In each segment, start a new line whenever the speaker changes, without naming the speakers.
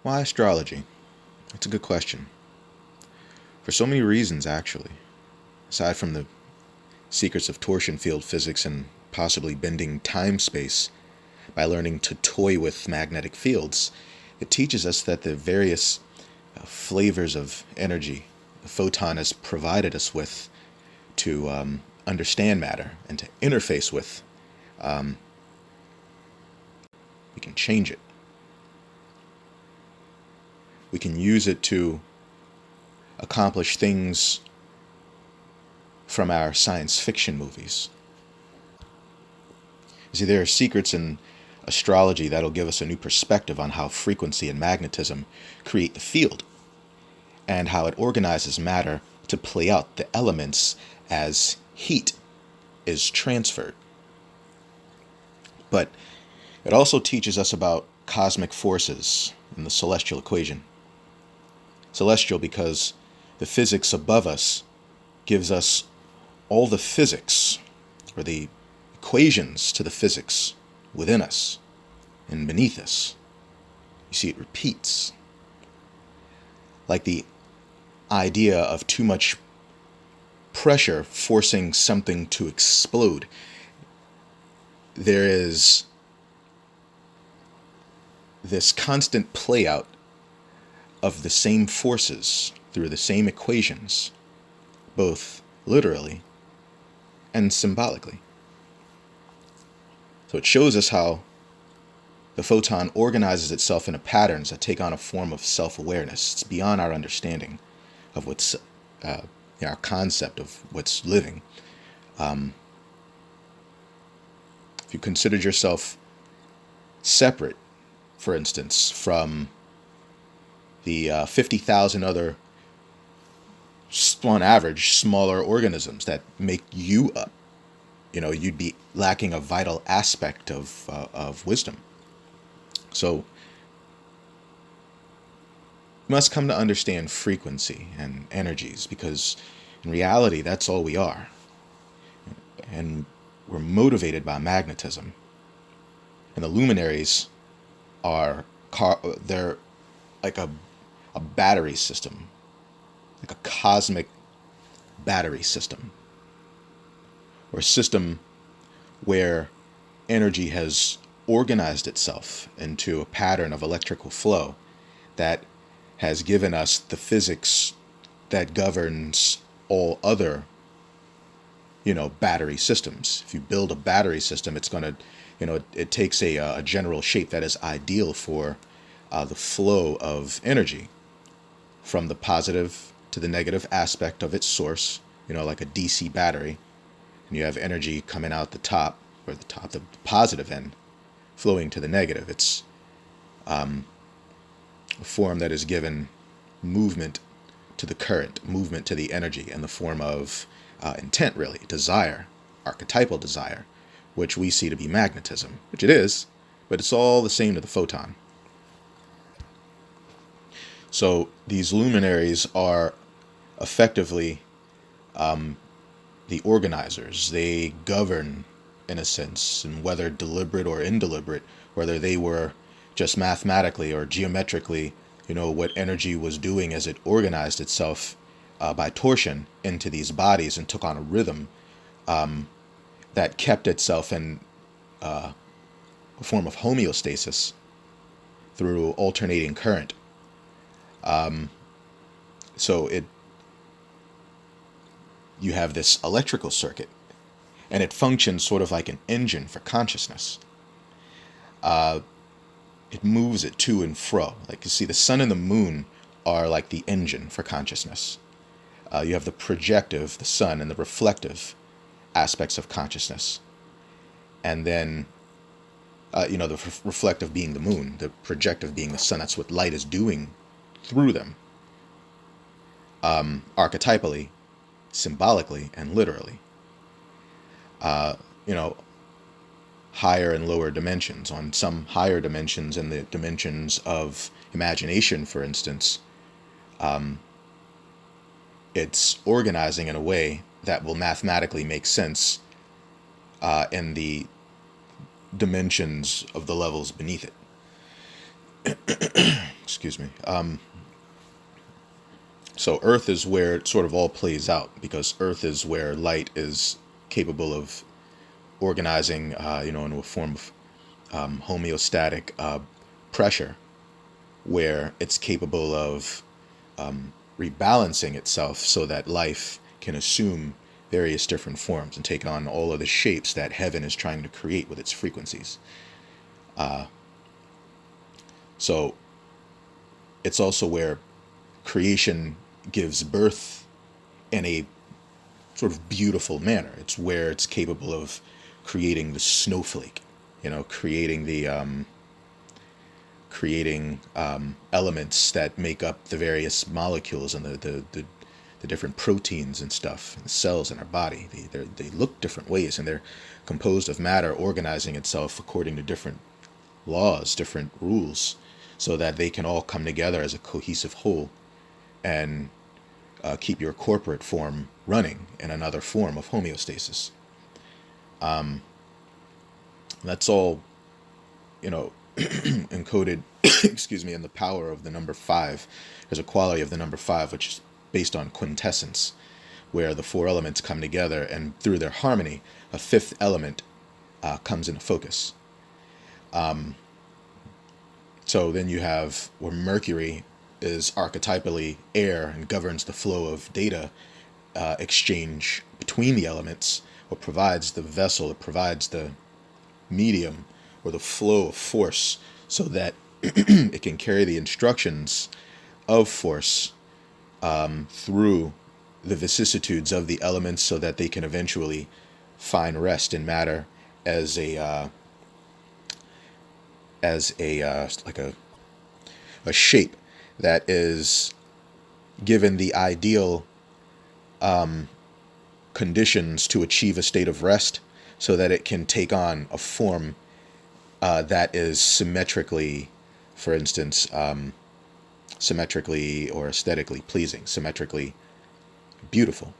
Why astrology? That's a good question. For so many reasons, actually. Aside from the secrets of torsion field physics and possibly bending time-space by learning to toy with magnetic fields, it teaches us that the various flavors of energy the photon has provided us with to understand matter and to interface with, we can change it. We can use it to accomplish things from our science fiction movies. You see, there are secrets in astrology that'll give us a new perspective on how frequency and magnetism create the field, and how it organizes matter to play out the elements as heat is transferred. But it also teaches us about cosmic forces in the celestial equation. Celestial because the physics above us gives us all the physics, or the equations to the physics within us and beneath us. You see, it repeats. Like the idea of too much pressure forcing something to explode. There is this constant play out of the same forces through the same equations, both literally and symbolically. So it shows us how the photon organizes itself into patterns that take on a form of self-awareness. It's beyond our understanding of what's our concept of what's living. If you considered yourself separate, for instance, from the 50,000 other, on average, smaller organisms that make you up, you'd be lacking a vital aspect of wisdom. So you must come to understand frequency and energies, because in reality, that's all we are. And we're motivated by magnetism. And the luminaries they're like a battery system, like a cosmic battery system, or a system where energy has organized itself into a pattern of electrical flow that has given us the physics that governs all other, battery systems. If you build a battery system, it's going to, it takes a general shape that is ideal for the flow of energy from the positive to the negative aspect of its source, like a DC battery. And you have energy coming out the top, the positive end, flowing to the negative. It's a form that is given movement to the current, movement to the energy, in the form of intent, really, desire, archetypal desire, which we see to be magnetism, which it is, but it's all the same to the photon. So these luminaries are effectively the organizers. They govern, in a sense, and whether deliberate or indeliberate, whether they were just mathematically or geometrically, what energy was doing as it organized itself by torsion into these bodies and took on a rhythm that kept itself in a form of homeostasis through alternating current. So you have this electrical circuit, and it functions sort of like an engine for consciousness. It moves it to and fro. Like, you see, the sun and the moon are like the engine for consciousness. You have the projective, the sun, and the reflective aspects of consciousness. And then, the reflective being the moon, the projective being the sun. That's what light is doing through them. Archetypally, symbolically, and literally. Higher and lower dimensions. On some higher dimensions, in the dimensions of imagination, for instance, it's organizing in a way that will mathematically make sense in the dimensions of the levels beneath it. excuse me. So Earth is where it sort of all plays out, because Earth is where light is capable of organizing, into a form of homeostatic pressure, where it's capable of rebalancing itself so that life can assume various different forms and take on all of the shapes that heaven is trying to create with its frequencies. So it's also where creation gives birth in a sort of beautiful manner. It's where it's capable of creating the snowflake, creating the elements that make up the various molecules and the different proteins and stuff, and the cells in our body. They look different ways, and they're composed of matter organizing itself according to different laws, different rules, so that they can all come together as a cohesive whole and keep your corporate form running in another form of homeostasis. That's all, encoded, excuse me, in the power of the number 5. There's a quality of the number 5 which is based on quintessence, where the 4 elements come together, and through their harmony, a 5th element comes into focus. So then you have where Mercury is archetypally air and governs the flow of data exchange between the elements, or provides the vessel, it provides the medium or the flow of force, so that it can carry the instructions of force through the vicissitudes of the elements, so that they can eventually find rest in matter as a shape that is given the ideal conditions to achieve a state of rest, so that it can take on a form that is symmetrically, for instance, symmetrically or aesthetically pleasing, symmetrically beautiful.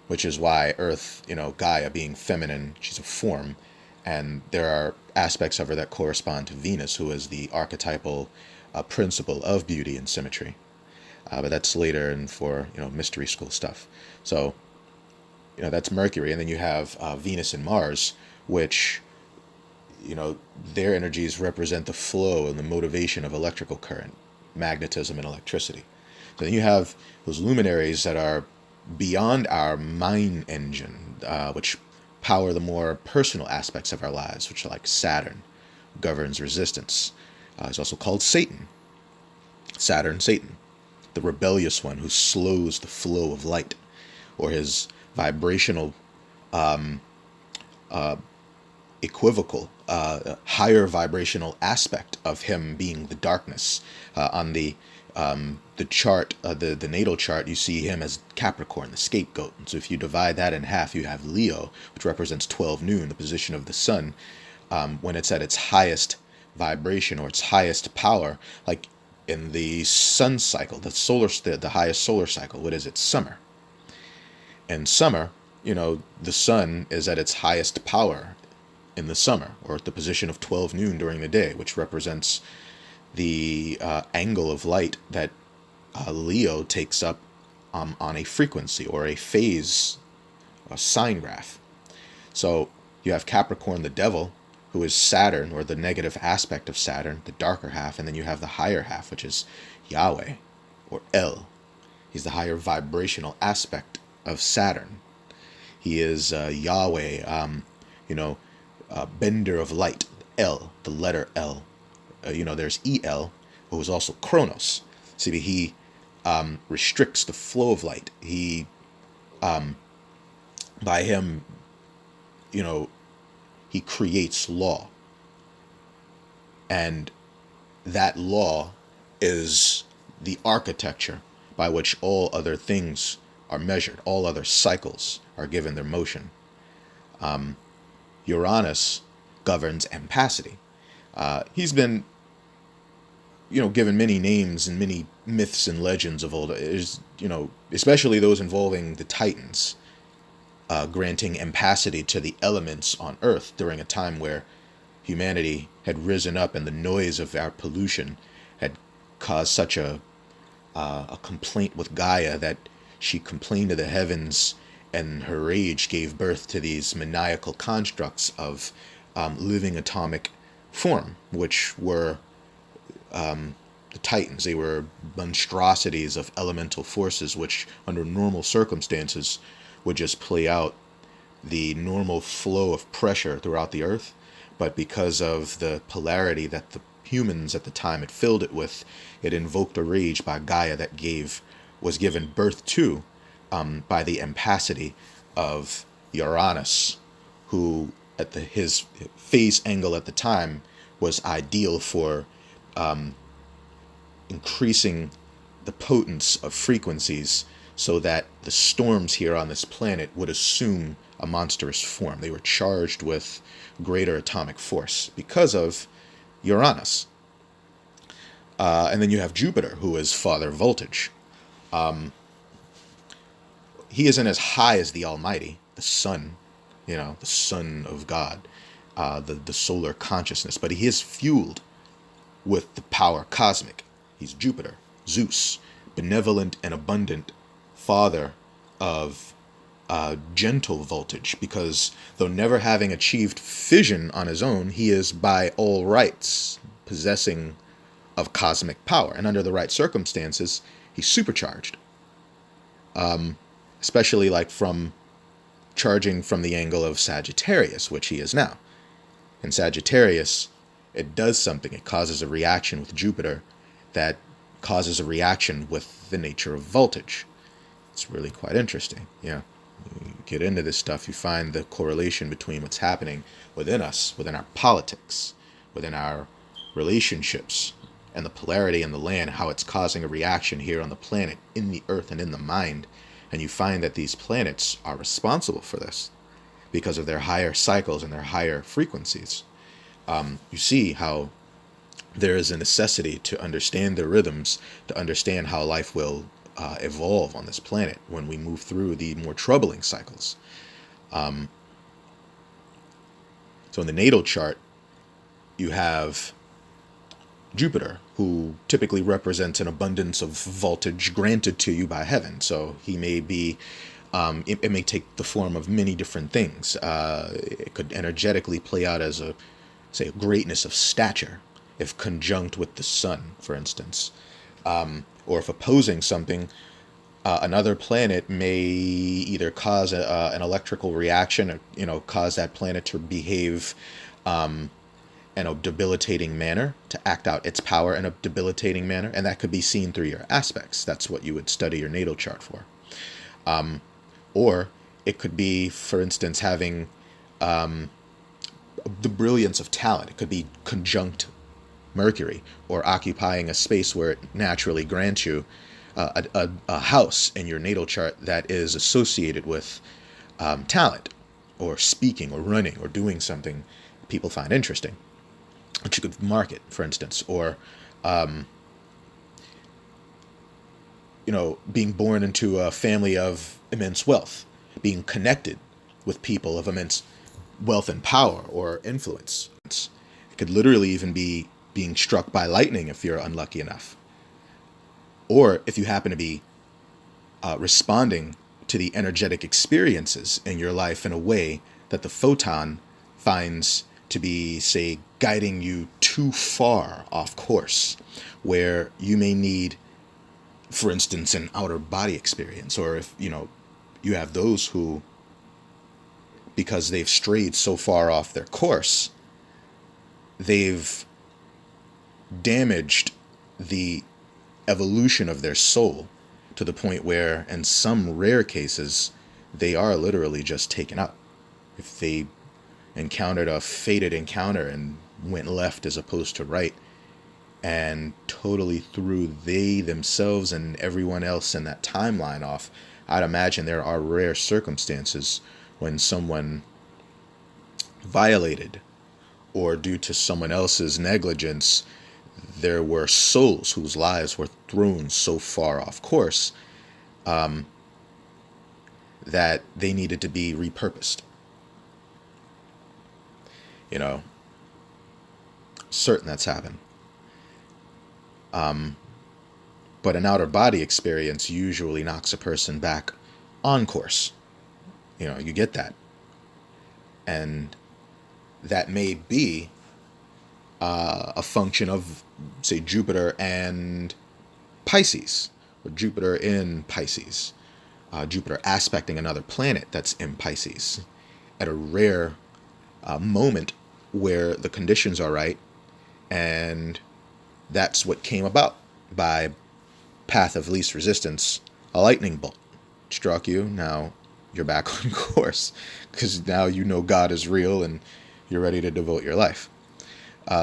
Which is why Earth, Gaia being feminine, she's a form, and there are aspects of her that correspond to Venus, who is the archetypal principle of beauty and symmetry. But that's later and for, mystery school stuff. So, that's Mercury. And then you have Venus and Mars, which, their energies represent the flow and the motivation of electrical current, magnetism and electricity. So then you have those luminaries that are beyond our mind engine, which power the more personal aspects of our lives, which are like Saturn, governs resistance. He's also called Satan. Satan, the rebellious one who slows the flow of light, or his vibrational equivocal, higher vibrational aspect of him being the darkness. On the chart, the natal chart, you see him as Capricorn, the scapegoat. And so if you divide that in half, you have Leo, which represents 12 noon, the position of the sun, when it's at its highest vibration or its highest power, like in the sun cycle, the highest solar cycle. What is it? Summer. In summer, the sun is at its highest power in the summer, or at the position of 12 noon during the day, which represents the angle of light that Leo takes up on a frequency or a phase, a sine graph. So you have Capricorn, the devil, who is Saturn, or the negative aspect of Saturn, the darker half, and then you have the higher half, which is Yahweh, or El. He's the higher vibrational aspect of Saturn. He is Yahweh, bender of light, El, the letter L. There's El, who is also Kronos. See, he restricts the flow of light. He, by him, he creates law. And that law is the architecture by which all other things are measured. All other cycles are given their motion. Uranus governs ampacity. He's been, given many names and many myths and legends of old. Especially those involving the Titans, granting ampacity to the elements on Earth during a time where humanity had risen up and the noise of our pollution had caused such a complaint with Gaia that she complained to the heavens, and her rage gave birth to these maniacal constructs of living atomic form, which were the Titans. They were monstrosities of elemental forces, which under normal circumstances would just play out the normal flow of pressure throughout the earth. But because of the polarity that the humans at the time had filled it with, it invoked a rage by Gaia that was given birth to by the ampacity of Uranus, who at his phase angle at the time was ideal for increasing the potence of frequencies so that the storms here on this planet would assume a monstrous form. They were charged with greater atomic force because of Uranus. And then you have Jupiter, who is Father Voltage. He isn't as high as the Almighty, the Sun, the Son of God, the solar consciousness, but he is fueled with the power cosmic. He's Jupiter, Zeus, benevolent and abundant, father of gentle voltage, because though never having achieved fission on his own, he is by all rights possessing of cosmic power, and under the right circumstances, he's supercharged. Especially like from charging from the angle of Sagittarius, which he is now. In Sagittarius, it does something. It causes a reaction with Jupiter that causes a reaction with the nature of voltage. It's really quite interesting. Yeah, you get into this stuff, you find the correlation between what's happening within us, within our politics, within our relationships, and the polarity in the land, how it's causing a reaction here on the planet, in the earth, and in the mind. And you find that these planets are responsible for this because of their higher cycles and their higher frequencies. You see how there is a necessity to understand the rhythms, to understand how life will evolve on this planet when we move through the more troubling cycles. So in the natal chart, you have Jupiter, who typically represents an abundance of voltage granted to you by heaven. So he may be, it may take the form of many different things. It could energetically play out as a greatness of stature, if conjunct with the sun, for instance. Or if opposing something, another planet may either cause an electrical reaction, or, cause that planet to behave in a debilitating manner, to act out its power in a debilitating manner, and that could be seen through your aspects. That's what you would study your natal chart for. Or it could be, for instance, having the brilliance of talent. It could be conjunct Mercury, or occupying a space where it naturally grants you a house in your natal chart that is associated with talent, or speaking, or running, or doing something people find interesting, which you could market, for instance, or being born into a family of immense wealth, being connected with people of immense wealth and power or influence. It could literally even be being struck by lightning if you're unlucky enough, or if you happen to be responding to the energetic experiences in your life in a way that the photon finds to be, say, guiding you too far off course, where you may need, for instance, an outer body experience. Or if, you have those who, because they've strayed so far off their course, they've damaged the evolution of their soul to the point where, in some rare cases, they are literally just taken out. If they encountered a fated encounter and went left as opposed to right, and totally threw they themselves and everyone else in that timeline off, I'd imagine there are rare circumstances when someone violated, or due to someone else's negligence, there were souls whose lives were thrown so far off course that they needed to be repurposed. certain that's happened. But an outer body experience usually knocks a person back on course. You get that. And that may be a function of, say, Jupiter and Pisces, or Jupiter in Pisces. Jupiter aspecting another planet that's in Pisces at a rare moment where the conditions are right, and that's what came about by path of least resistance. A lightning bolt struck you. Now you're back on course, because now you know God is real and you're ready to devote your life.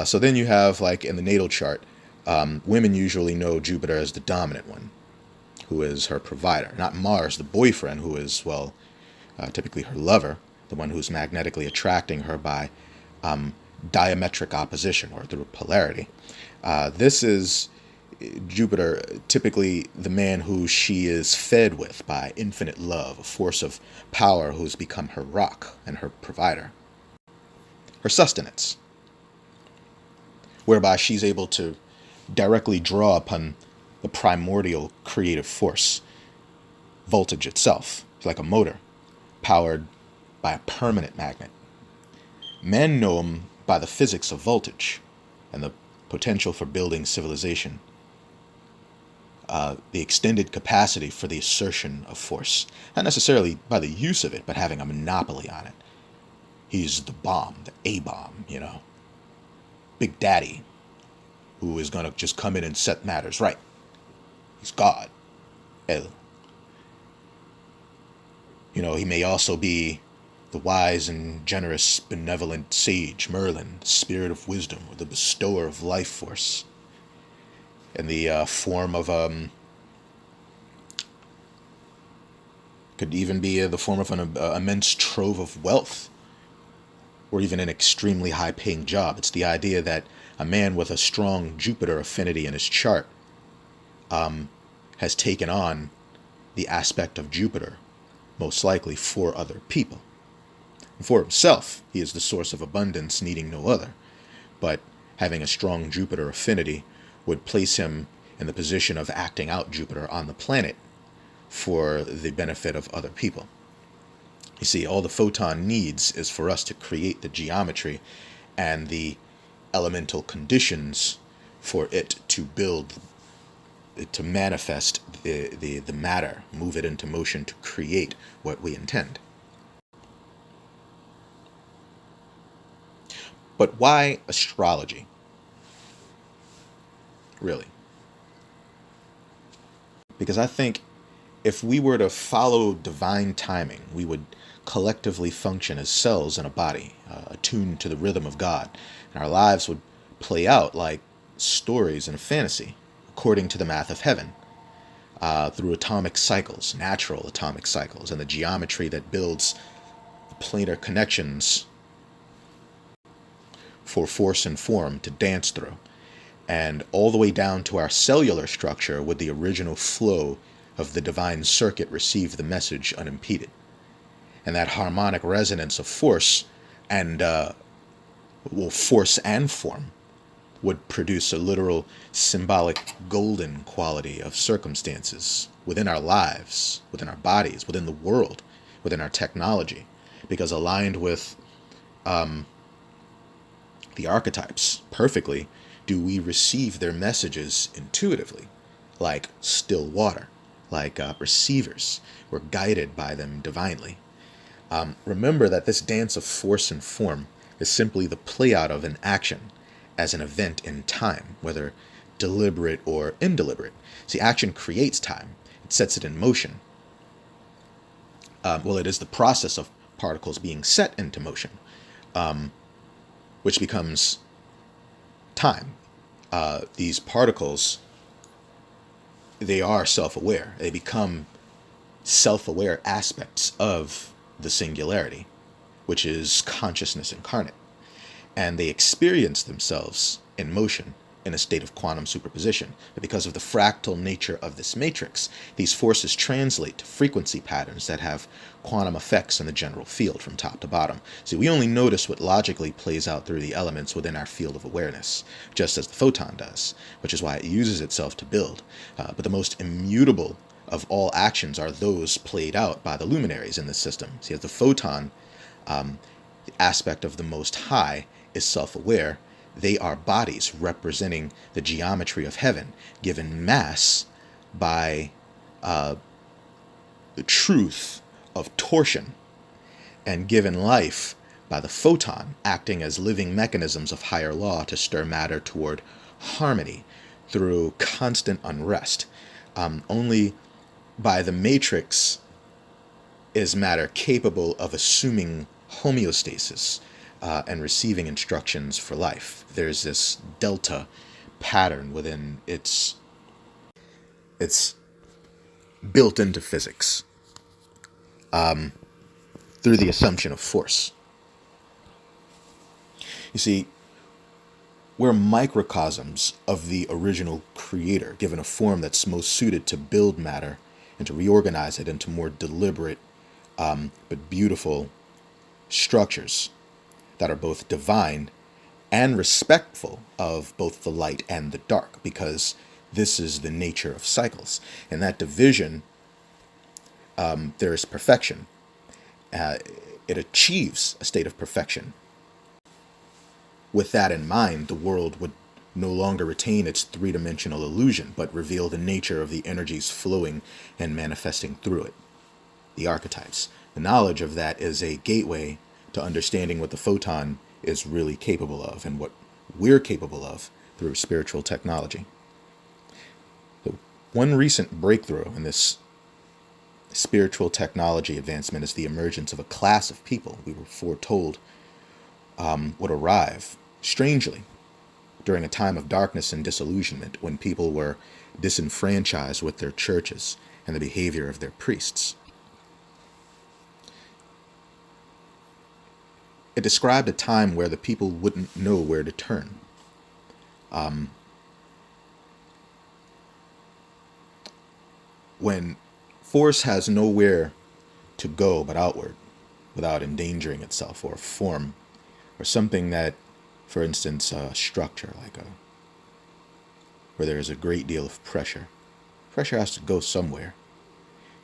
So then you have, like in the natal chart, women usually know Jupiter as the dominant one, who is her provider, not Mars, the boyfriend, who is, well, typically her lover, the one who's magnetically attracting her by diametric opposition or through polarity. This is Jupiter, typically the man who she is fed with by infinite love, a force of power who's become her rock and her provider, her sustenance, whereby she's able to directly draw upon the primordial creative force, voltage itself. It's like a motor powered by a permanent magnet. Men know him by the physics of voltage and the potential for building civilization, the extended capacity for the assertion of force, not necessarily by the use of it, but having a monopoly on it. He's the bomb, the A-bomb, Big Daddy, who is going to just come in and set matters right. He's God. El. He may also be the wise and generous, benevolent sage Merlin, the spirit of wisdom, or the bestower of life force, in the form of could even be the form of an immense trove of wealth, or even an extremely high-paying job. It's the idea that a man with a strong Jupiter affinity in his chart has taken on the aspect of Jupiter, most likely for other people. And for himself, he is the source of abundance, needing no other. But having a strong Jupiter affinity would place him in the position of acting out Jupiter on the planet for the benefit of other people. You see, all the photon needs is for us to create the geometry and the elemental conditions for it to build, to manifest the matter, move it into motion to create what we intend. But why astrology? Really? Because I think if we were to follow divine timing, we would collectively function as cells in a body, attuned to the rhythm of God. And our lives would play out like stories in a fantasy, according to the math of heaven, through atomic cycles, natural atomic cycles, and the geometry that builds the planar connections for force and form to dance through, and all the way down to our cellular structure would the original flow of the divine circuit receive the message unimpeded. And that harmonic resonance of force and force and form would produce a literal symbolic golden quality of circumstances within our lives, within our bodies, within the world, within our technology, because aligned with the archetypes perfectly do we receive their messages intuitively, like still water, like receivers. We're guided by them divinely. Remember that this dance of force and form is simply the play out of an action as an event in time, whether deliberate or indeliberate. See, action creates time. It sets it in motion. It is the process of particles being set into motion, which becomes time. These particles, they are self-aware. They become self-aware aspects of the singularity, which is consciousness incarnate. And they experience themselves in motion in a state of quantum superposition. But because of the fractal nature of this matrix, these forces translate to frequency patterns that have quantum effects in the general field from top to bottom. See, we only notice what logically plays out through the elements within our field of awareness, just as the photon does, which is why it uses itself to build. But the most immutable of all actions are those played out by the luminaries in this system. See, as the photon, the aspect of the Most High, is self-aware, they are bodies representing the geometry of heaven, given mass by the truth of torsion, and given life by the photon, acting as living mechanisms of higher law to stir matter toward harmony through constant unrest. Only by the matrix is matter capable of assuming homeostasis and receiving instructions for life. There's this delta pattern within it's built into physics through the assumption of force. You see, we're microcosms of the original creator, given a form that's most suited to build matter and to reorganize it into more deliberate but beautiful structures that are both divine and respectful of both the light and the dark, because this is the nature of cycles. In that division, there is perfection. It achieves a state of perfection. With that in mind, the world would no longer retain its three-dimensional illusion, but reveal the nature of the energies flowing and manifesting through it, the archetypes. The knowledge of that is a gateway to understanding what the photon is really capable of and what we're capable of through spiritual technology. So one recent breakthrough in this spiritual technology advancement is the emergence of a class of people we were foretold would arrive, strangely, during a time of darkness and disillusionment, when people were disenfranchised with their churches and the behavior of their priests. It described a time where the people wouldn't know where to turn. When force has nowhere to go but outward, without endangering itself, or a form, or something that, for instance, a structure, where there is a great deal of pressure. Pressure has to go somewhere.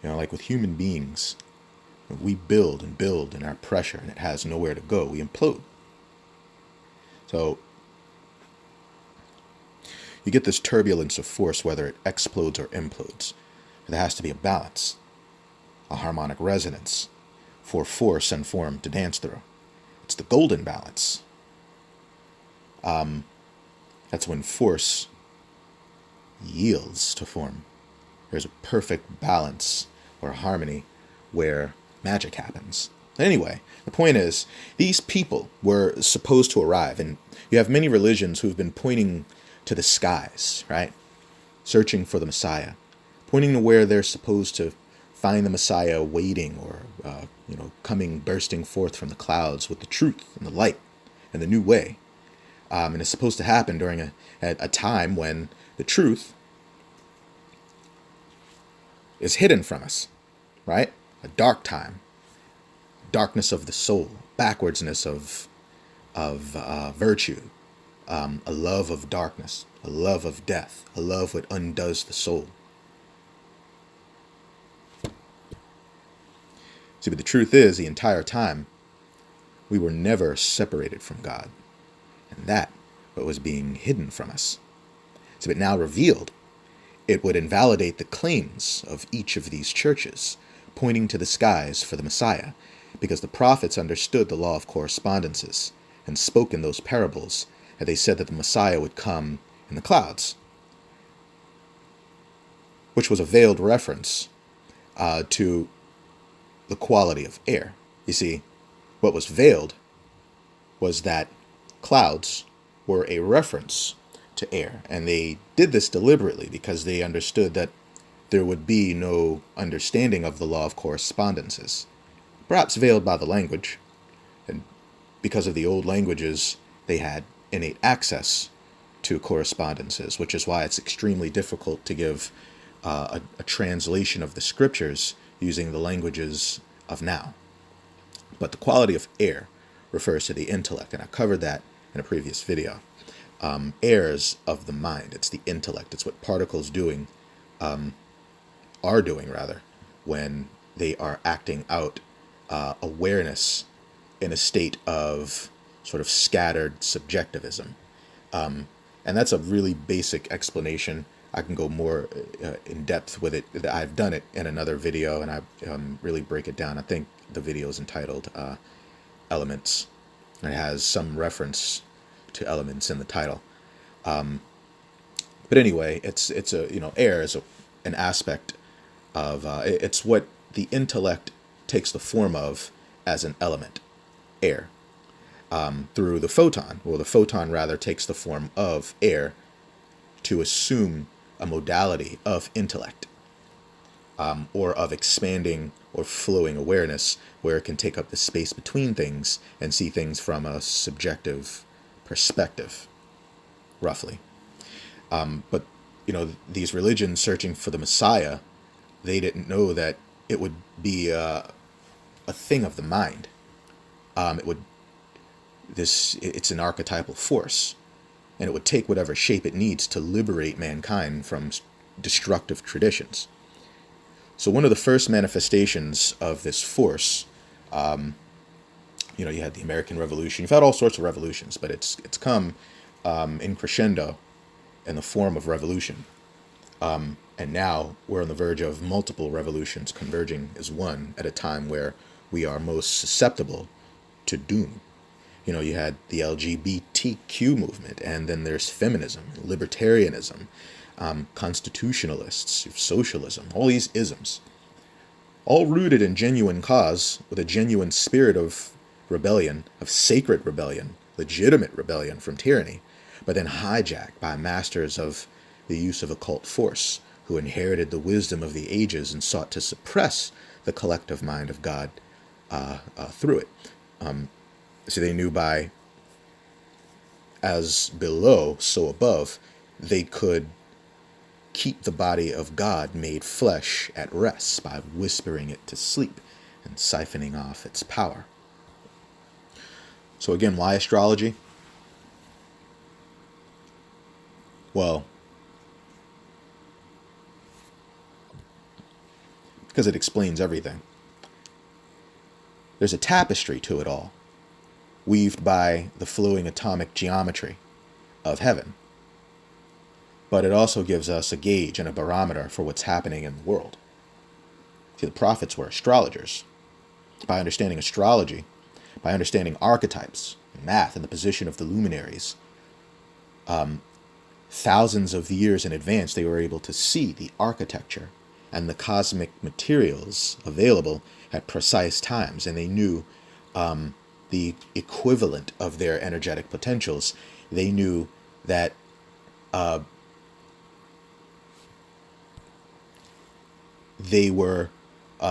Like with human beings, we build and build in our pressure and it has nowhere to go, we implode. So you get this turbulence of force, whether it explodes or implodes. There has to be a balance, a harmonic resonance for force and form to dance through. It's the golden balance. That's when force yields to form. There's a perfect balance or harmony where magic happens. Anyway, the point is, these people were supposed to arrive, and you have many religions who've been pointing to the skies, right? Searching for the Messiah, pointing to where they're supposed to find the Messiah waiting, or coming, bursting forth from the clouds with the truth and the light and the new way. And it's supposed to happen during a time when the truth is hidden from us, right? A dark time, darkness of the soul, backwardsness of virtue, a love of darkness, a love of death, a love that undoes the soul. See, but the truth is, the entire time, we were never separated from God. And that what was being hidden from us. So, but now revealed, it would invalidate the claims of each of these churches, pointing to the skies for the Messiah, because the prophets understood the law of correspondences and spoke in those parables, and they said that the Messiah would come in the clouds, which was a veiled reference to the quality of air. You see, what was veiled was that clouds were a reference to air, and they did this deliberately because they understood that there would be no understanding of the law of correspondences, perhaps veiled by the language, and because of the old languages, they had innate access to correspondences, which is why it's extremely difficult to give a translation of the scriptures using the languages of now. But the quality of air refers to the intellect, and I covered that in a previous video. Air is of the mind. It's the intellect. It's what particles are doing rather, when they are acting out awareness in a state of sort of scattered subjectivism. And that's a really basic explanation. I can go more in depth with it. I've done it in another video, and I really break it down. I think the video is entitled Elements. It has some reference to elements in the title. But anyway, it's air is an aspect of it's what the intellect takes the form of as an element, air, through the photon. Well, the photon rather takes the form of air to assume a modality of intellect, or of expanding or flowing awareness, where it can take up the space between things and see things from a subjective perspective, roughly. But these religions searching for the Messiah, they didn't know that it would be a thing of the mind. It's an archetypal force, and it would take whatever shape it needs to liberate mankind from destructive traditions. So one of the first manifestations of this force, you had the American Revolution. You've had all sorts of revolutions, but it's come in crescendo in the form of revolution. And now we're on the verge of multiple revolutions converging as one at a time where we are most susceptible to doom. You had the LGBTQ movement, and then there's feminism, libertarianism, constitutionalists, socialism, all these isms, all rooted in genuine cause, with a genuine spirit of rebellion, of sacred rebellion, legitimate rebellion from tyranny, but then hijacked by masters of the use of occult force, who inherited the wisdom of the ages and sought to suppress the collective mind of God through it. So they knew by as below, so above, they could keep the body of God made flesh at rest by whispering it to sleep and siphoning off its power. So again, why astrology? Well, because it explains everything. There's a tapestry to it all, weaved by the flowing atomic geometry of heaven. But it also gives us a gauge and a barometer for what's happening in the world. See, the prophets were astrologers. By understanding astrology, by understanding archetypes, math, and the position of the luminaries, thousands of years in advance, they were able to see the architecture and the cosmic materials available at precise times, and they knew the equivalent of their energetic potentials. They knew that they were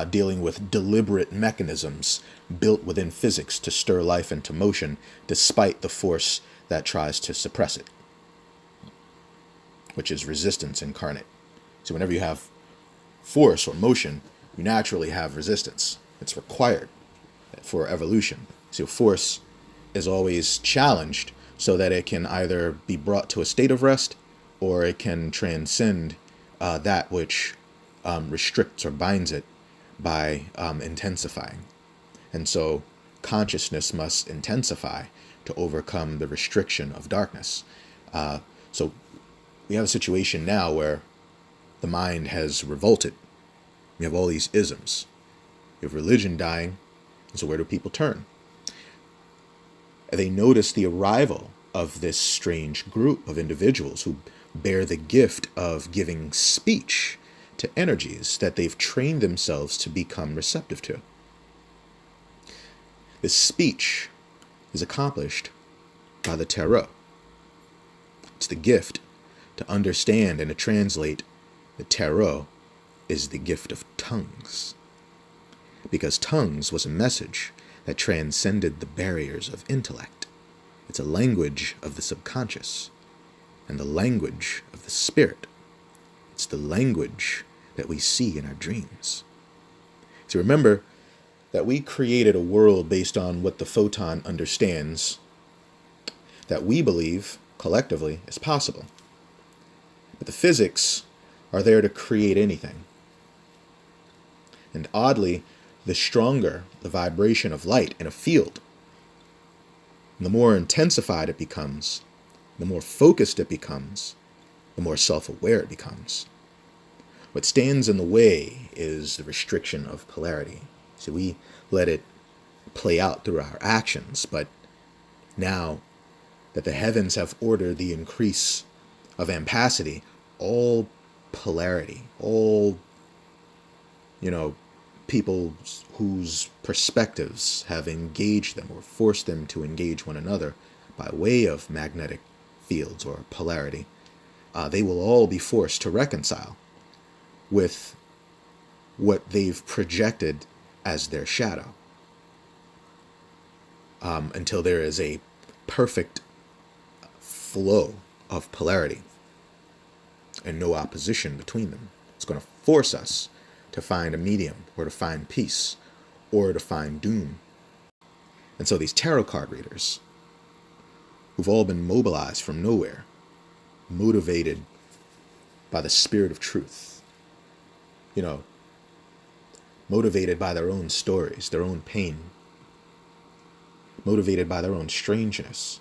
dealing with deliberate mechanisms built within physics to stir life into motion, despite the force that tries to suppress it, which is resistance incarnate. So whenever you have force or motion, you naturally have resistance. It's required for evolution. So force is always challenged so that it can either be brought to a state of rest, or it can transcend that which restricts or binds it by intensifying. And so consciousness must intensify to overcome the restriction of darkness. So we have a situation now where the mind has revolted. We have all these isms. We have religion dying. And so where do people turn? They notice the arrival of this strange group of individuals who bear the gift of giving speech to energies that they've trained themselves to become receptive to. This speech is accomplished by the tarot. It's the gift to understand and to translate. The tarot is the gift of tongues, because tongues was a message that transcended the barriers of intellect. It's a language of the subconscious. and the language of the spirit. It's the language that we see in our dreams. So remember that we created a world based on what the photon understands that we believe collectively is possible. But the physics are there to create anything. And oddly, the stronger the vibration of light in a field, the more intensified it becomes, the more focused it becomes, the more self-aware it becomes. What stands in the way is the restriction of polarity. So we let it play out through our actions, but now that the heavens have ordered the increase of ampacity, all polarity, all, people whose perspectives have engaged them or forced them to engage one another by way of magnetic fields or polarity, they will all be forced to reconcile with what they've projected as their shadow, until there is a perfect flow of polarity and no opposition between them. It's going to force us to find a medium, or to find peace, or to find doom. And so these tarot card readers, who've all been mobilized from nowhere, motivated by the spirit of truth, motivated by their own stories, their own pain, motivated by their own strangeness,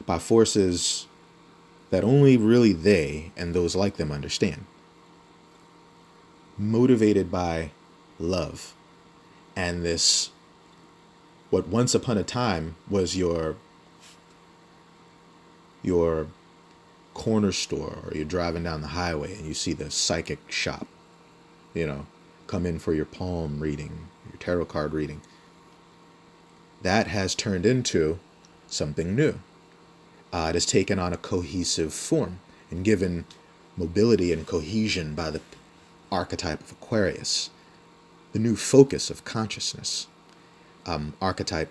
by forces that only really they and those like them understand. Motivated by love and this, what once upon a time was your corner store, or you're driving down the highway and you see the psychic shop, come in for your palm reading, your tarot card reading. That has turned into something new. It has taken on a cohesive form and given mobility and cohesion by the archetype of Aquarius, the new focus of consciousness, archetype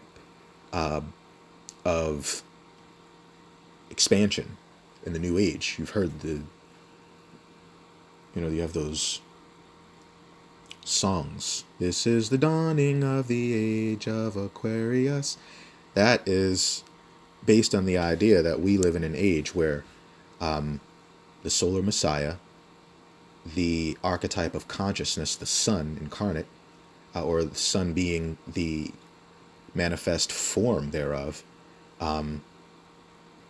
of expansion in the new age. You've heard you have those songs. This is the dawning of the age of Aquarius. That is based on the idea that we live in an age where the solar messiah, the archetype of consciousness, the sun incarnate, or the sun being the manifest form thereof,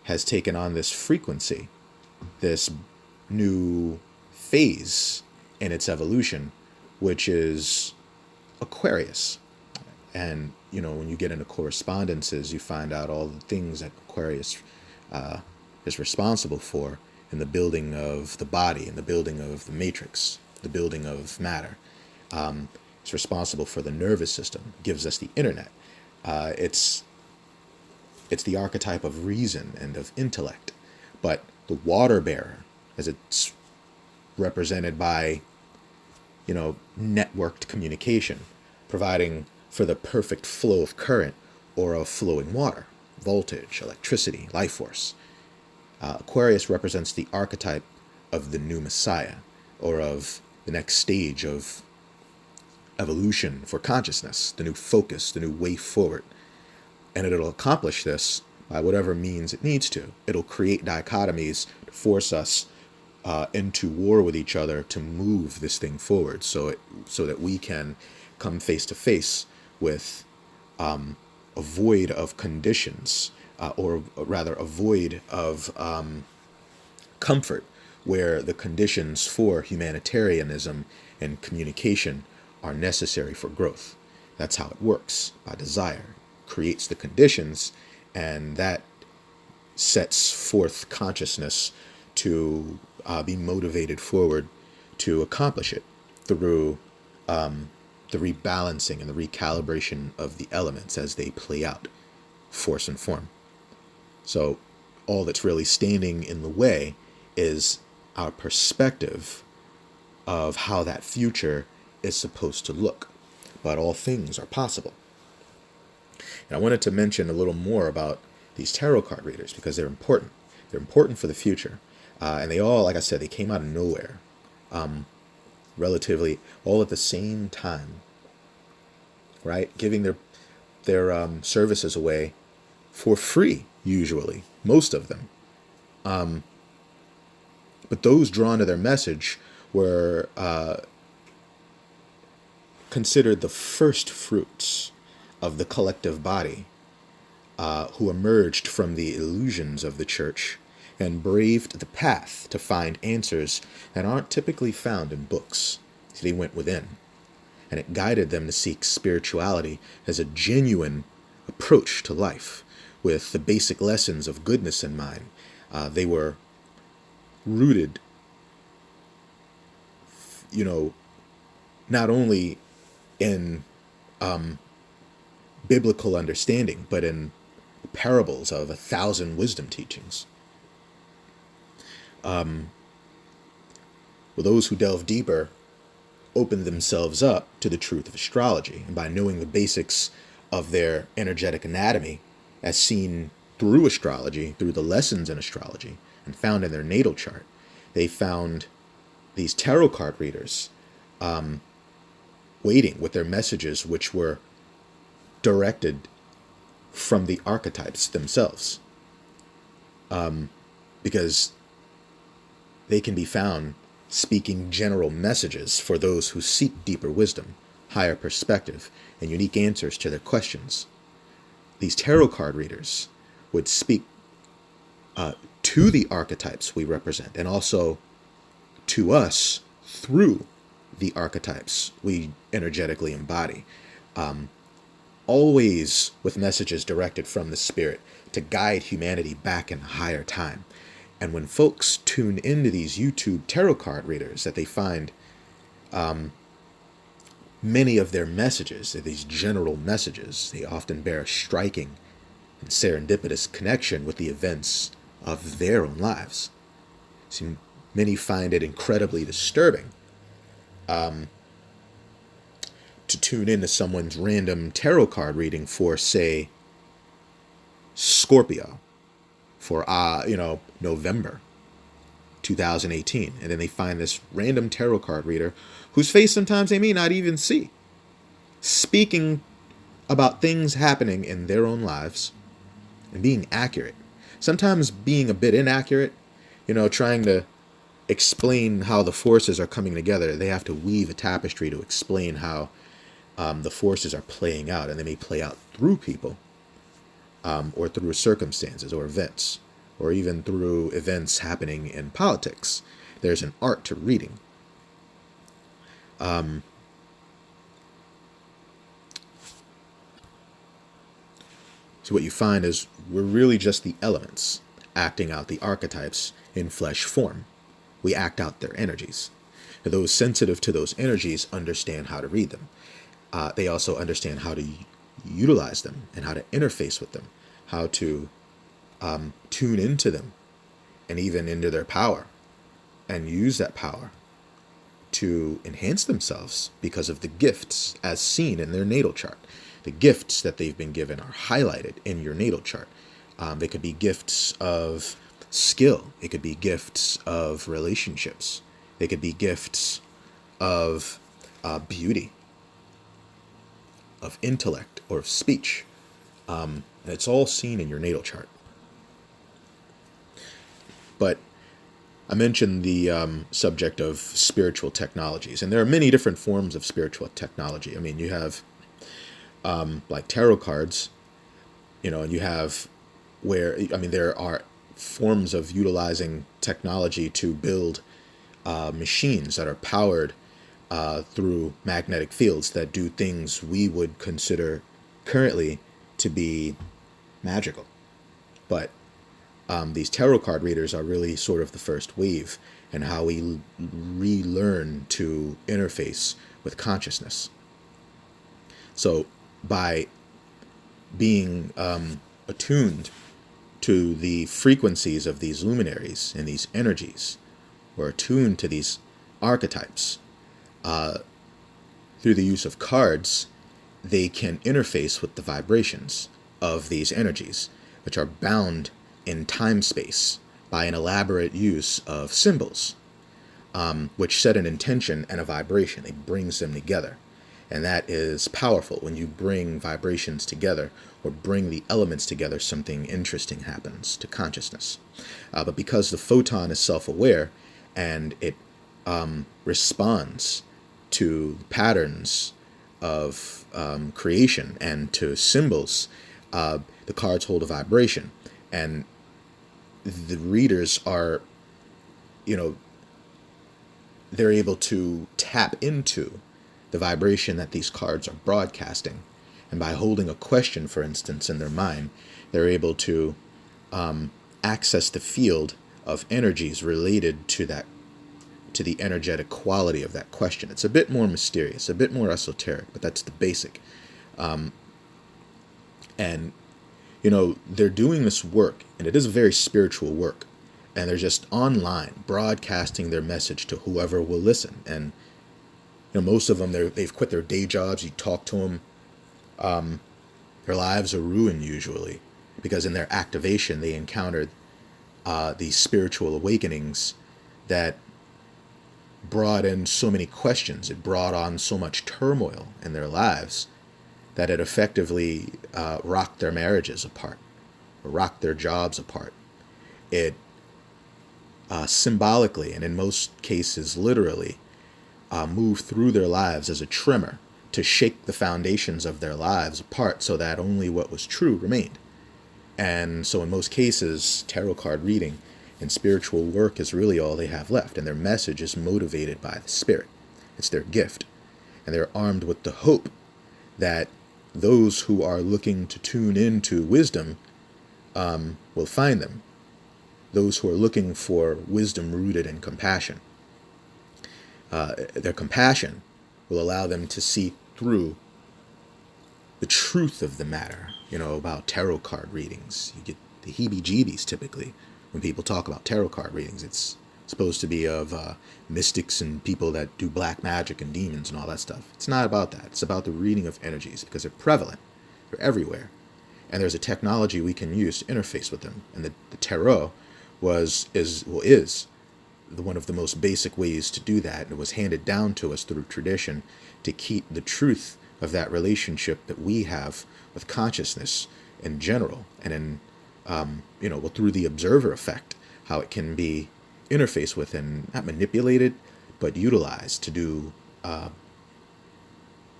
has taken on this frequency, this new phase in its evolution, which is Aquarius. And, when you get into correspondences, you find out all the things that Aquarius is responsible for in the building of the body, in the building of the matrix, the building of matter. It's responsible for the nervous system, gives us the internet. It's the archetype of reason and of intellect. But the water bearer, as it's represented by, networked communication, providing for the perfect flow of current or of flowing water, voltage, electricity, life force. Aquarius represents the archetype of the new Messiah, or of the next stage of evolution for consciousness, the new focus, the new way forward. And it'll accomplish this by whatever means it needs to. It'll create dichotomies to force us into war with each other to move this thing forward, so that we can come face to face with a void of conditions, or rather a void of comfort, where the conditions for humanitarianism and communication are necessary for growth. That's how it works, by desire. Creates the conditions, and that sets forth consciousness to be motivated forward to accomplish it through the rebalancing and the recalibration of the elements as they play out, force and form. So all that's really standing in the way is our perspective of how that future is supposed to look. But all things are possible. And I wanted to mention a little more about these tarot card readers because they're important. They're important for the future. And they all, like I said, they came out of nowhere, relatively all at the same time, right? Giving their services away for free, usually, most of them. But those drawn to their message were considered the first fruits of the collective body, who emerged from the illusions of the church and braved the path to find answers that aren't typically found in books. So they went within, and it guided them to seek spirituality as a genuine approach to life, with the basic lessons of goodness in mind. They were rooted, not only in biblical understanding, but in parables of 1,000 wisdom teachings. Those who delve deeper open themselves up to the truth of astrology, and by knowing the basics of their energetic anatomy, as seen through astrology, through the lessons in astrology, and found in their natal chart, they found these tarot card readers waiting with their messages, which were directed from the archetypes themselves, because they can be found speaking general messages for those who seek deeper wisdom, higher perspective, and unique answers to their questions. These tarot card readers would speak to the archetypes we represent, and also to us through the archetypes we energetically embody, always with messages directed from the spirit to guide humanity back in higher time. And when folks tune into these YouTube tarot card readers, that they find many of their messages, these general messages, they often bear a striking and serendipitous connection with the events of their own lives. See, many find it incredibly disturbing to tune into someone's random tarot card reading for, say, Scorpio, for November 2018, and then they find this random tarot card reader whose face sometimes they may not even see, speaking about things happening in their own lives and being accurate, sometimes being a bit inaccurate, trying to explain how the forces are coming together. They have to weave a tapestry to explain how the forces are playing out, and they may play out through people, or through circumstances or events, or even through events happening in politics. There's an art to reading. So what you find is we're really just the elements acting out the archetypes in flesh form. We act out their energies. And those sensitive to those energies understand how to read them. They also understand how to utilize them and how to interface with them, how to tune into them and even into their power, and use that power to enhance themselves because of the gifts as seen in their natal chart. The gifts that they've been given are highlighted in your natal chart. They could be gifts of skill. It could be gifts of relationships. They could be gifts of beauty, of intellect, or of speech. And it's all seen in your natal chart. But I mentioned the subject of spiritual technologies, and there are many different forms of spiritual technology. I mean, you have like tarot cards, and you have there are forms of utilizing technology to build machines that are powered through magnetic fields that do things we would consider currently to be magical. But these tarot card readers are really sort of the first wave in how we relearn to interface with consciousness. So by being attuned to the frequencies of these luminaries and these energies, or attuned to these archetypes, through the use of cards, they can interface with the vibrations of these energies, which are bound in time-space by an elaborate use of symbols, which set an intention and a vibration. It brings them together. And that is powerful. When you bring vibrations together or bring the elements together, something interesting happens to consciousness. But because the photon is self-aware and it responds to patterns of creation and to symbols, the cards hold a vibration. And the readers are, they're able to tap into the vibration that these cards are broadcasting. And by holding a question, for instance, in their mind, they're able to access the field of energies related to the energetic quality of that question. It's a bit more mysterious, a bit more esoteric, but that's the basic. And they're doing this work, and it is a very spiritual work. And they're just online broadcasting their message to whoever will listen. And most of them, they've quit their day jobs. You talk to them, their lives are ruined usually, because in their activation they encountered these spiritual awakenings that brought in so many questions. It brought on so much turmoil in their lives that it effectively rocked their marriages apart, or rocked their jobs apart. It symbolically, and in most cases literally, move through their lives as a tremor to shake the foundations of their lives apart so that only what was true remained. And so in most cases, tarot card reading and spiritual work is really all they have left, and their message is motivated by the spirit. It's their gift. And they're armed with the hope that those who are looking to tune into wisdom will find them. Those who are looking for wisdom rooted in compassion. Their compassion will allow them to see through the truth of the matter, about tarot card readings. You get the heebie-jeebies typically when people talk about tarot card readings. It's supposed to be of mystics and people that do black magic and demons and all that stuff. It's not about that. It's about the reading of energies, because they're prevalent. They're everywhere. And there's a technology we can use to interface with them. And the tarot is one of the most basic ways to do that. And it was handed down to us through tradition to keep the truth of that relationship that we have with consciousness in general, and in through the observer effect, how it can be interfaced with and not manipulated but utilized to do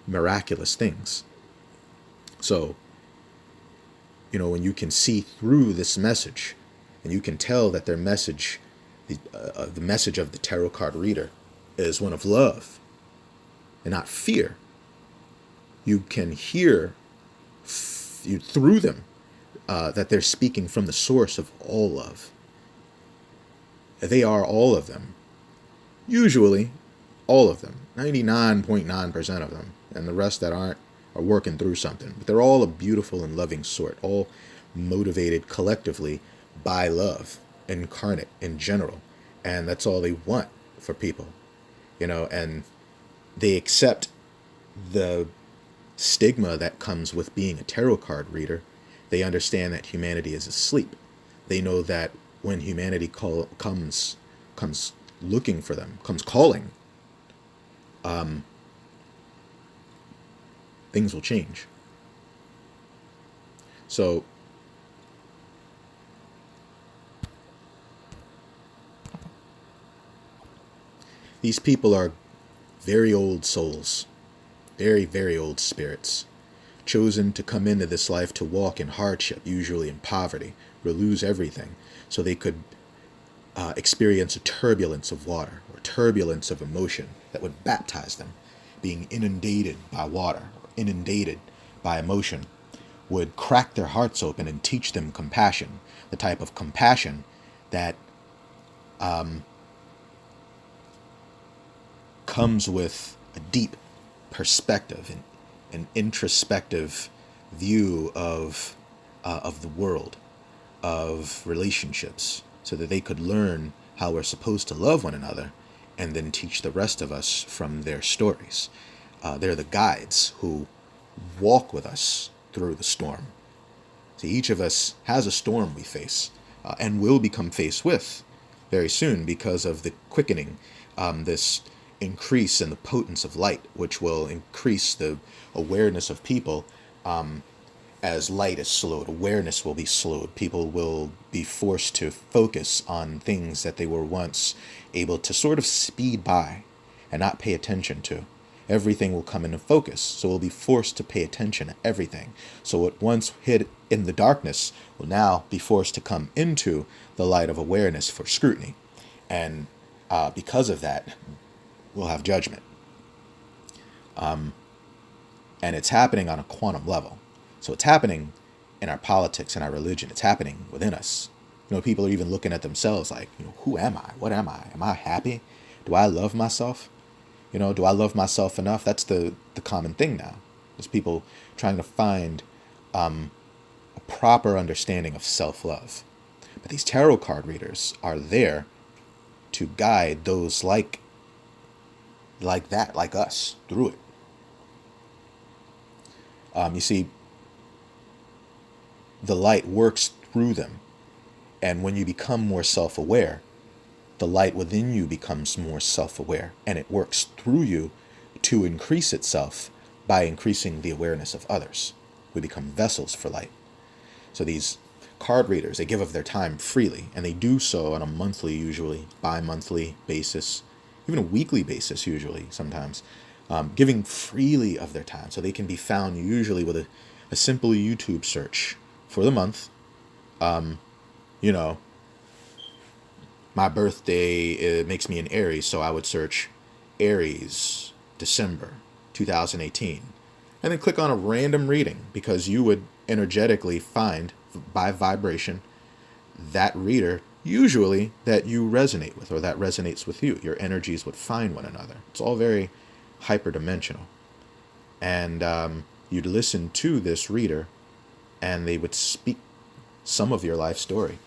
miraculous things. So when you can see through this message, and you can tell that their message, the message of the tarot card reader, is one of love and not fear. You can hear through them that they're speaking from the source of all love. They are all of them. Usually, all of them. 99.9% of them. And the rest that aren't are working through something. But they're all a beautiful and loving sort. All motivated collectively by love, incarnate in general. And that's all they want for people. And they accept the stigma that comes with being a tarot card reader. They understand that humanity is asleep. They know that when humanity comes looking for them, comes calling, things will change. So these people are very old souls, very, very old spirits, chosen to come into this life to walk in hardship, usually in poverty, or lose everything, so they could experience a turbulence of water, or turbulence of emotion that would baptize them. Being inundated by water, or inundated by emotion, would crack their hearts open and teach them compassion, the type of compassion that comes with a deep perspective and an introspective view of the world, of relationships, so that they could learn how we're supposed to love one another and then teach the rest of us from their stories. They're the guides who walk with us through the storm. See, each of us has a storm we face, and will become faced with very soon because of the quickening, this increase in the potence of light, which will increase the awareness of people. As light is slowed, awareness will be slowed. People will be forced to focus on things that they were once able to sort of speed by and not pay attention to. Everything will come into focus, so we'll be forced to pay attention to everything. So what once hid in the darkness will now be forced to come into the light of awareness for scrutiny. And because of that, we'll have judgment. And it's happening on a quantum level. So it's happening in our politics and our religion. It's happening within us. People are even looking at themselves like, who am I? What am I? Am I happy? Do I love myself? Do I love myself enough? That's the common thing now. There's people trying to find a proper understanding of self-love. But these tarot card readers are there to guide those like that, like us, through it. You see, the light works through them. And when you become more self-aware, the light within you becomes more self-aware. And it works through you to increase itself by increasing the awareness of others. We become vessels for light. So these card readers, they give of their time freely. And they do so on a monthly, usually, bi-monthly basis, even a weekly basis, usually, sometimes. Giving freely of their time. So they can be found usually with a simple YouTube search for the month. My birthday, it makes me an Aries, so I would search Aries, December 2018. And then click on a random reading, because you would energetically find, by vibration, that reader usually that you resonate with, or that resonates with you. Your energies would find one another. It's all very hyperdimensional. And you'd listen to this reader, and they would speak some of your life story.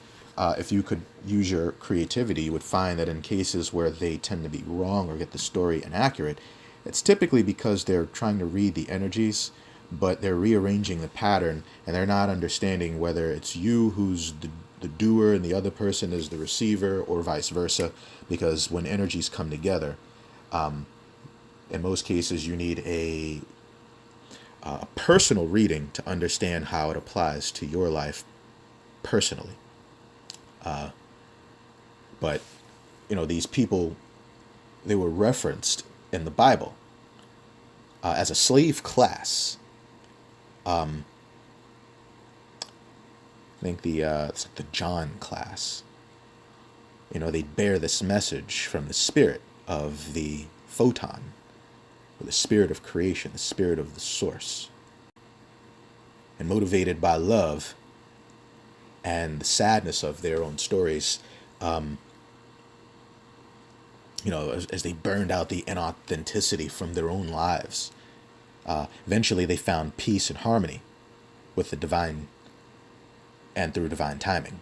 If you could use your creativity, you would find that in cases where they tend to be wrong or get the story inaccurate, it's typically because they're trying to read the energies, but they're rearranging the pattern, and they're not understanding whether it's you who's the doer and the other person is the receiver, or vice versa. Because when energies come together, in most cases, you need a personal reading to understand how it applies to your life personally. But these people, they were referenced in the Bible as a slave class. I think it's like the John class. They bear this message from the spirit of the photon, or the spirit of creation, the spirit of the source. And motivated by love and the sadness of their own stories, as they burned out the inauthenticity from their own lives, eventually they found peace and harmony with the divine, and through divine timing,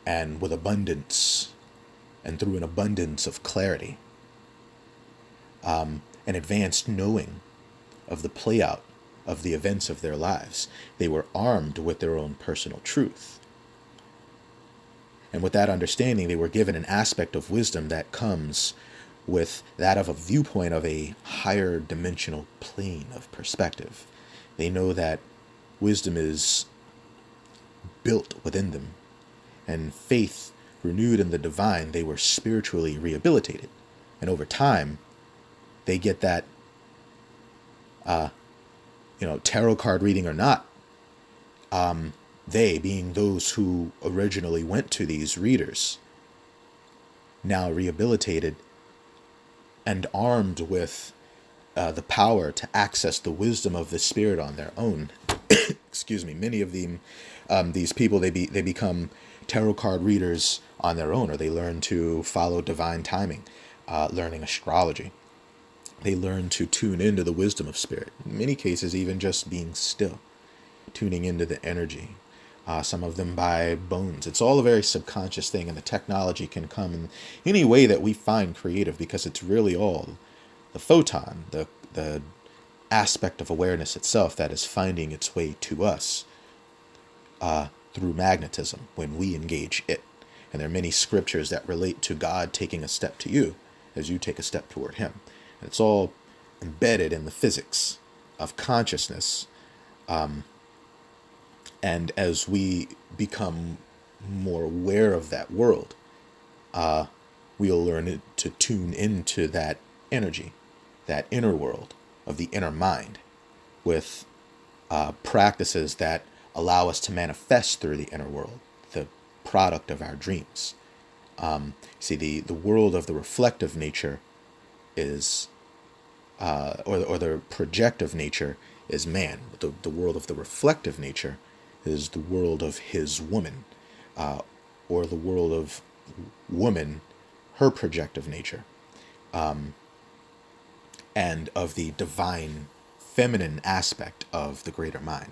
and with abundance, and through an abundance of clarity, an advanced knowing of the play out of the events of their lives. They were armed with their own personal truth. And with that understanding, they were given an aspect of wisdom that comes with that of a viewpoint of a higher dimensional plane of perspective. They know that wisdom is built within them, and faith renewed in the divine, they were spiritually rehabilitated. And over time, they get that, tarot card reading or not, they, being those who originally went to these readers, now rehabilitated and armed with the power to access the wisdom of the spirit on their own. Excuse me. Many of them, these people, they become tarot card readers on their own, or they learn to follow divine timing, learning astrology. They learn to tune into the wisdom of spirit. In many cases, even just being still, tuning into the energy. Some of them by bones. It's all a very subconscious thing, and the technology can come in any way that we find creative, because it's really all the photon, the aspect of awareness itself that is finding its way to us. through magnetism when we engage it. And there are many scriptures that relate to God taking a step to you as you take a step toward him. And it's all embedded in the physics of consciousness. And as we become more aware of that world, we'll learn to tune into that energy, that inner world of the inner mind, with practices that allow us to manifest through the inner world, the product of our dreams. See, the world of the reflective nature is, or the projective nature is man. The world of the reflective nature is the world of his woman, or the world of woman, her projective nature, and of the divine feminine aspect of the greater mind.